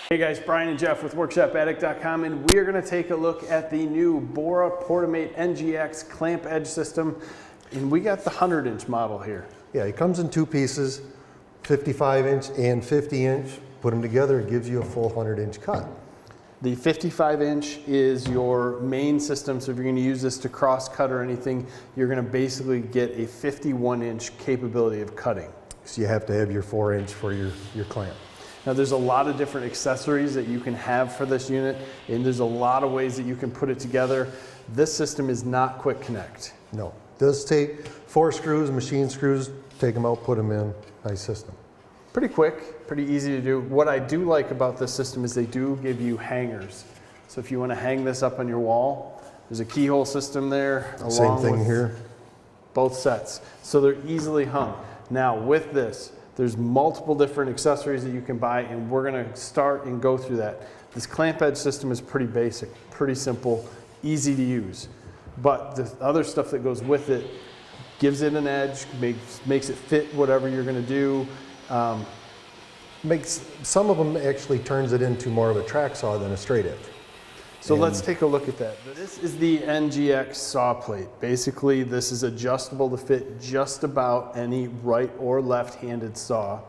Hey guys, Brian and Jeff with WorkshopAddict.com, and we are going to take a look at the new Bora Portamate NGX Clamp Edge system, and we got the 100-inch model here. Yeah, it comes in two pieces, 55-inch and 50-inch. Put them together, it gives you a full 100-inch cut. The 55-inch is your main system, so if you're going to use this to cross-cut or anything, you're going to basically get a 51-inch capability of cutting. So you have to have your 4-inch for your clamp. Now there's a lot of different accessories that you can have for this unit, and there's a lot of ways that you can put it together. This system is not quick connect. No, it does take 4 screws, machine screws, take them out, put them in, nice system. Pretty quick, pretty easy to do. What I do like about this system is they do give you hangers. So if you want to hang this up on your wall, there's a keyhole system there. Same thing here. Both sets. So they're easily hung. Now with this, there's multiple different accessories that you can buy, and we're going to start and go through that. This clamp edge system is pretty basic, pretty simple, easy to use. But the other stuff that goes with it gives it an edge, makes it fit whatever you're going to do. Some of them actually turns it into more of a track saw than a straight edge. So let's take a look at that. This is the NGX Saw Plate. Basically, this is adjustable to fit just about any right or left-handed saw.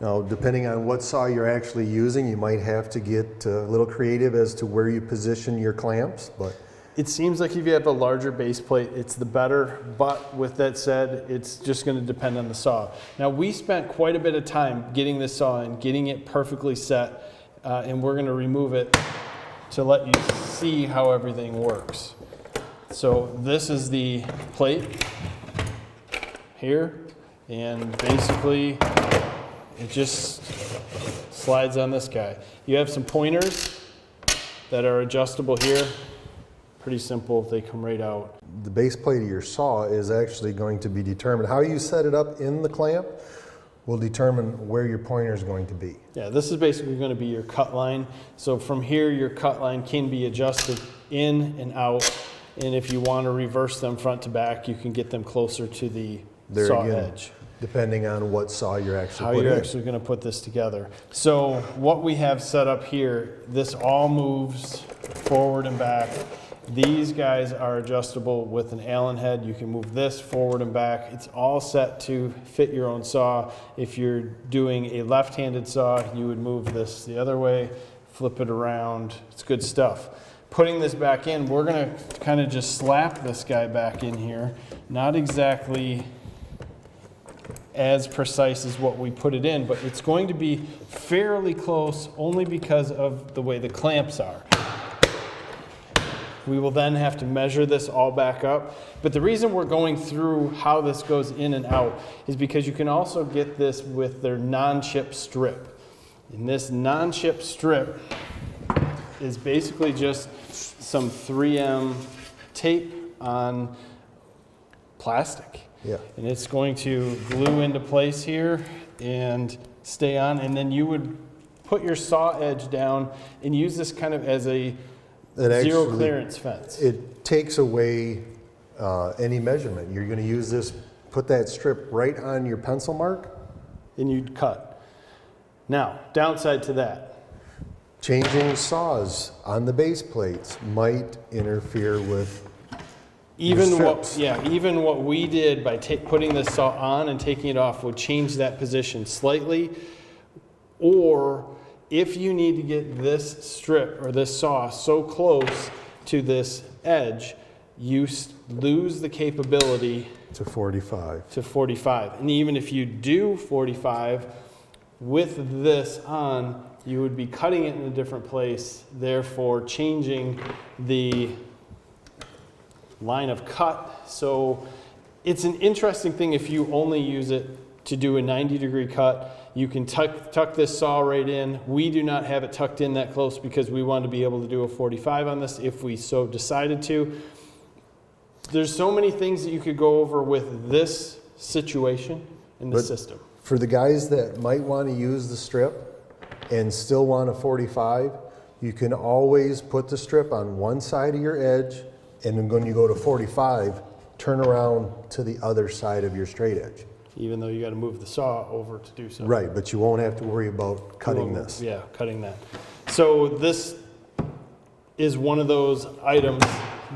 Now, depending on what saw you're actually using, you might have to get a little creative as to where you position your clamps, but it seems like if you have a larger base plate, it's the better, but with that said, it's just going to depend on the saw. Now, we spent quite a bit of time getting this saw and getting it perfectly set, and we're going to remove it to let you see how everything works. So this is the plate here, and basically it just slides on this guy. You have some pointers that are adjustable here. Pretty simple, they come right out. the base plate of your saw is actually going to be determined. How you set it up in the clamp will determine where your pointer is going to be. Yeah, this is basically going to be your cut line. So from here, your cut line can be adjusted in and out. And if you want to reverse them front to back, you can get them closer to the saw edge. Depending on what saw you're actually how you're actually going to put this together. So what we have set up here, this all moves forward and back. These guys are adjustable with an Allen head. You can move this forward and back. It's all set to fit your own saw. If you're doing a left-handed saw, you would move this the other way, flip it around. It's good stuff. Putting this back in, we're going to kind of just slap this guy back in here. Not exactly as precise as what we put it in, but it's going to be fairly close only because of the way the clamps are. We will then have to measure this all back up. But the reason we're going through how this goes in and out is because you can also get this with their non-chip strip. And this non-chip strip is basically just some 3M tape on plastic. Yeah. And it's going to glue into place here and stay on. And then you would put your saw edge down and use this kind of as a zero clearance fence. It takes away any measurement. You're going to use this, put that strip right on your pencil mark. And you'd cut. Now, downside to that. Changing saws on the base plates might interfere with even what we did by putting this saw on and taking it off would change that position slightly. Or if you need to get this strip or this saw so close to this edge, you lose the capability to 45. To 45. And even if you do 45 with this on, you would be cutting it in a different place, therefore changing the line of cut. So it's an interesting thing if you only use it to do a 90-degree cut. You can tuck this saw right in. We do not have it tucked in that close because we want to be able to do a 45 on this if we so decided to. There's so many things that you could go over with this situation in the system. For the guys that might want to use the strip and still want a 45, you can always put the strip on one side of your edge, and then when you go to 45, turn around to the other side of your straight edge. Even though you got to move the saw over to do so. Right, but you won't have to worry about cutting this. Yeah, cutting that. So this is one of those items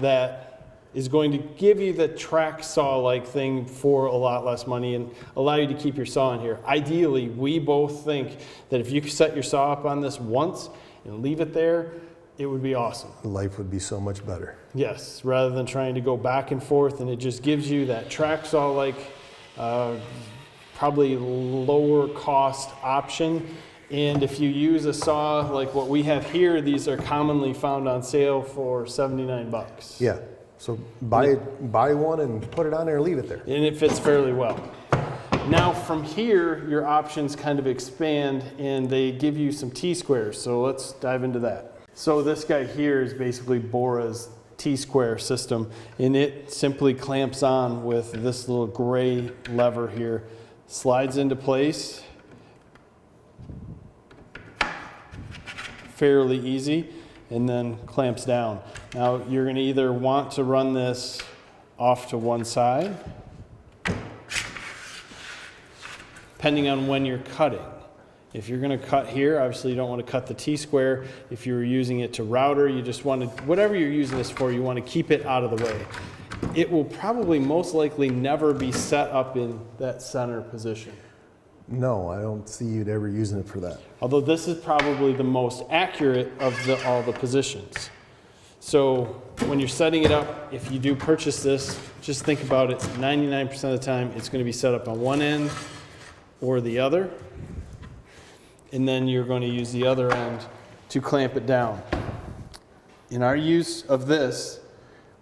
that is going to give you the track saw-like thing for a lot less money and allow you to keep your saw in here. Ideally, we both think that if you could set your saw up on this once and leave it there, it would be awesome. Life would be so much better. Yes, rather than trying to go back and forth, and it just gives you that track saw-like, probably lower cost option. And if you use a saw like what we have here, these are commonly found on sale for 79 bucks. Yeah, so buy one and put it on there and leave it there. And it fits fairly well. Now from here, your options kind of expand and they give you some T-squares. So let's dive into that. So this guy here is basically Bora's T-Square system, and it simply clamps on with this little gray lever here. Slides into place. Fairly easy, and then clamps down. Now you're going to either want to run this off to one side, depending on when you're cutting. If you're going to cut here, obviously you don't want to cut the T-square. If you were using it to router, you just want to, whatever you're using this for, you want to keep it out of the way. It will probably most likely never be set up in that center position. No, I don't see you'd ever using it for that. Although this is probably the most accurate of all the positions. So when you're setting it up, if you do purchase this, just think about it. 99% of the time, it's going to be set up on one end or the other. And then you're going to use the other end to clamp it down. In our use of this,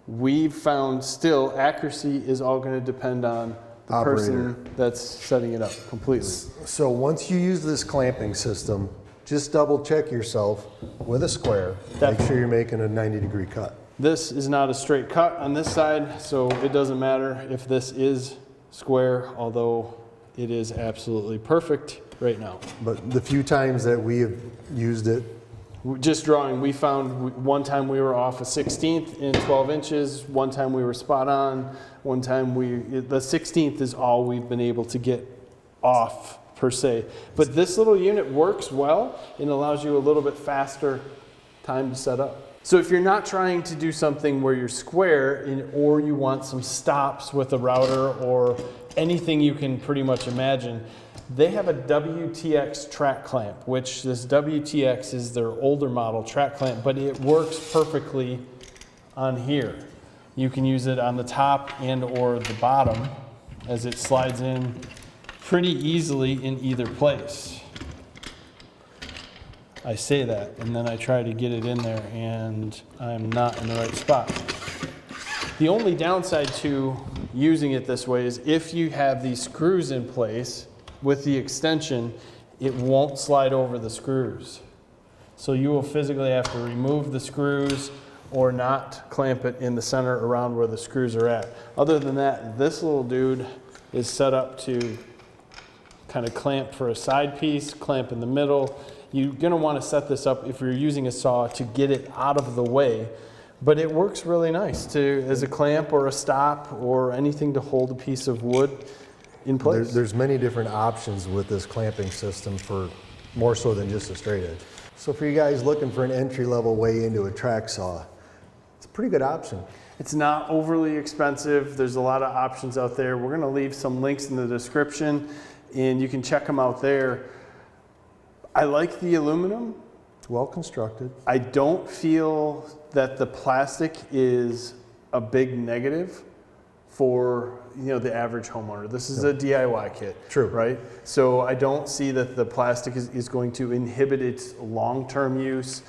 we've found still accuracy is all going to depend on the Operator. person that's setting it up completely. So once you use this clamping system, just double check yourself with a square. Make sure you're making a 90-degree cut. This is not a straight cut on this side, so it doesn't matter if this is square, although it is absolutely perfect right now. But the few times that we have used it, Just drawing, we found one time we were off a 16th in 12 inches, one time we were spot on, one time the 16th is all we've been able to get off per se. But this little unit works well and allows you a little bit faster time to set up. So if you're not trying to do something where you're square or you want some stops with a router or anything you can pretty much imagine, they have a WTX Track Clamp, which this WTX is their older model track clamp, but it works perfectly on here. You can use it on the top and or the bottom as it slides in pretty easily in either place. I say that and then I try to get it in there and I'm not in the right spot. The only downside to using it this way is if you have these screws in place with the extension, it won't slide over the screws. So you will physically have to remove the screws or not clamp it in the center around where the screws are at. Other than that, this little dude is set up to kind of clamp for a side piece, clamp in the middle. You're gonna wanna set this up if you're using a saw to get it out of the way, but it works really nice as a clamp or a stop or anything to hold a piece of wood in place. there's many different options with this clamping system for more so than just a straight edge. So for you guys looking for an entry-level way into a track saw, it's a pretty good option. It's not overly expensive. There's a lot of options out there. We're gonna leave some links in the description and you can check them out there. I like the aluminum. It's well constructed. I don't feel that the plastic is a big negative for the average homeowner. This is a DIY kit. True. Right? So I don't see that the plastic is going to inhibit its long-term use.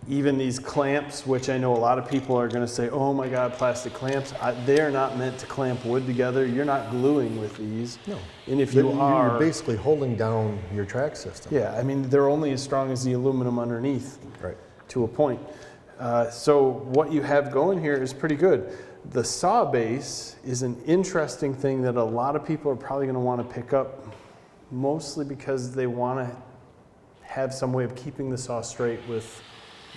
Even these clamps, which I know a lot of people are going to say, oh my God, plastic clamps. They are not meant to clamp wood together. You're not gluing with these. No. And if you are, you're basically holding down your track system. yeah, I mean, they're only as strong as the aluminum underneath. Right. To a point. So what you have going here is pretty good. The saw base is an interesting thing that a lot of people are probably going to want to pick up, mostly because they want to have some way of keeping the saw straight with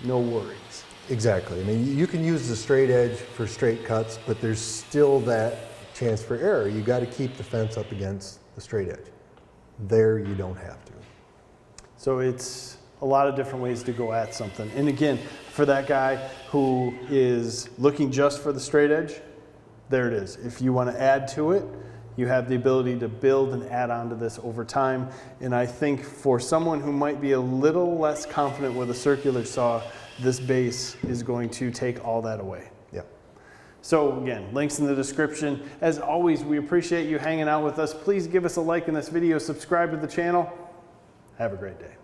no worries. Exactly. I mean, you can use the straight edge for straight cuts, but there's still that chance for error. You got to keep the fence up against the straight edge. There you don't have to. So it's a lot of different ways to go at something. And again, for that guy who is looking just for the straight edge, there it is. If you want to add to it, you have the ability to build and add on to this over time. And I think for someone who might be a little less confident with a circular saw, this base is going to take all that away. Yeah. So again, links in the description. As always, we appreciate you hanging out with us. Please give us a like in this video, subscribe to the channel. Have a great day.